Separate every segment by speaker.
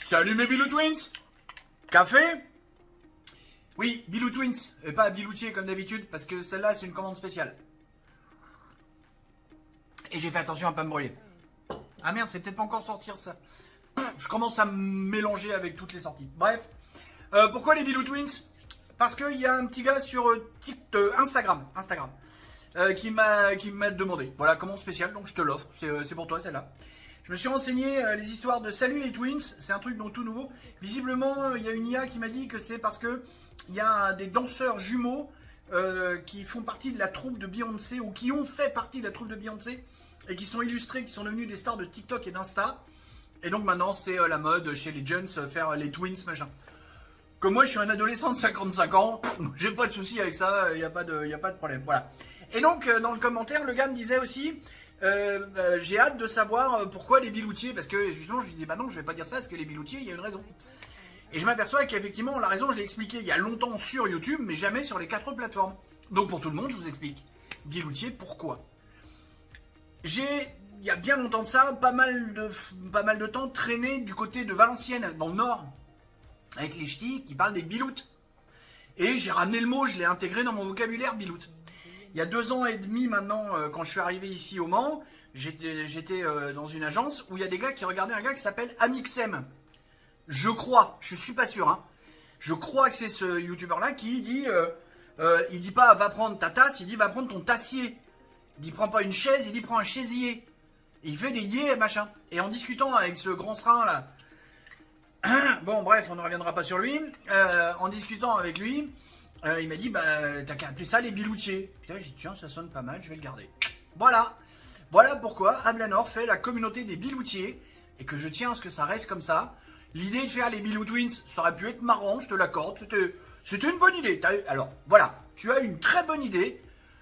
Speaker 1: Salut mes Bilou Twins. Café? Oui, Bilou Twins, et pas Biloutier comme d'habitude, parce que celle-là c'est une commande spéciale. Et j'ai fait attention à pas me brûler. Ah merde, c'est peut-être pas encore sortir ça. Je commence à me mélanger avec toutes les sorties. Bref, pourquoi les Bilou Twins? Parce qu'il y a un petit gars sur Instagram, qui m'a demandé. Voilà, commande spéciale, donc je te l'offre, c'est pour toi celle-là. Je me suis renseigné les histoires de Salut les Twins, c'est un truc donc tout nouveau. Visiblement, il y a une IA qui m'a dit que c'est parce que il y a des danseurs jumeaux qui font partie de la troupe de Beyoncé ou qui ont fait partie de la troupe de Beyoncé et qui sont illustrés, qui sont devenus des stars de TikTok et d'Insta. Et donc maintenant, c'est la mode chez les jeunes faire les twins machin. Comme moi, je suis un adolescent de 55 ans, j'ai pas de souci avec ça, il n'y a pas de problème. Voilà. Et donc, dans le commentaire, le gars me disait aussi. J'ai hâte de savoir pourquoi les biloutiers, parce que justement je lui dis bah non je vais pas dire ça parce que les biloutiers il y a une raison. Et je m'aperçois qu'effectivement la raison je l'ai expliqué il y a longtemps sur YouTube mais jamais sur les 4 plateformes. Donc pour tout le monde je vous explique. Biloutier pourquoi. Il y a bien longtemps de ça, pas mal de temps traîné du côté de Valenciennes dans le nord avec les ch'tis qui parlent des biloutes. Et j'ai ramené le mot, je l'ai intégré dans mon vocabulaire biloute. Il y a 2 ans et demi maintenant, quand je suis arrivé ici au Mans, j'étais dans une agence où il y a des gars qui regardaient un gars qui s'appelle Amixem. Je crois, je suis pas sûr, hein. Je crois que c'est ce youtubeur-là qui dit, il dit pas va prendre ta tasse, il dit va prendre ton tassier. Il dit prends pas une chaise, il dit prends un chaisier. Et il fait des yés machin. Et en discutant avec ce grand serin là, bon bref, on ne reviendra pas sur lui, en discutant avec lui, il m'a dit bah t'as qu'à appeler ça les biloutiers. Putain, j'ai dit tiens ça sonne pas mal, je vais le garder. Voilà. Voilà pourquoi Ablanor fait la communauté des biloutiers et que je tiens à ce que ça reste comme ça. L'idée de faire les Bilou Twins, ça aurait pu être marrant, je te l'accorde, c'était une bonne idée. Alors voilà, tu as une très bonne idée,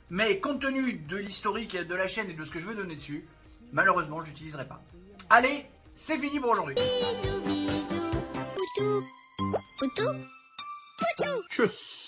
Speaker 1: mais compte tenu de l'historique de la chaîne et de ce que je veux donner dessus, malheureusement je l'utiliserai pas. Allez, c'est fini pour aujourd'hui.
Speaker 2: Bisous, bisous, poutou, poutou, poutou.
Speaker 1: Tchuss.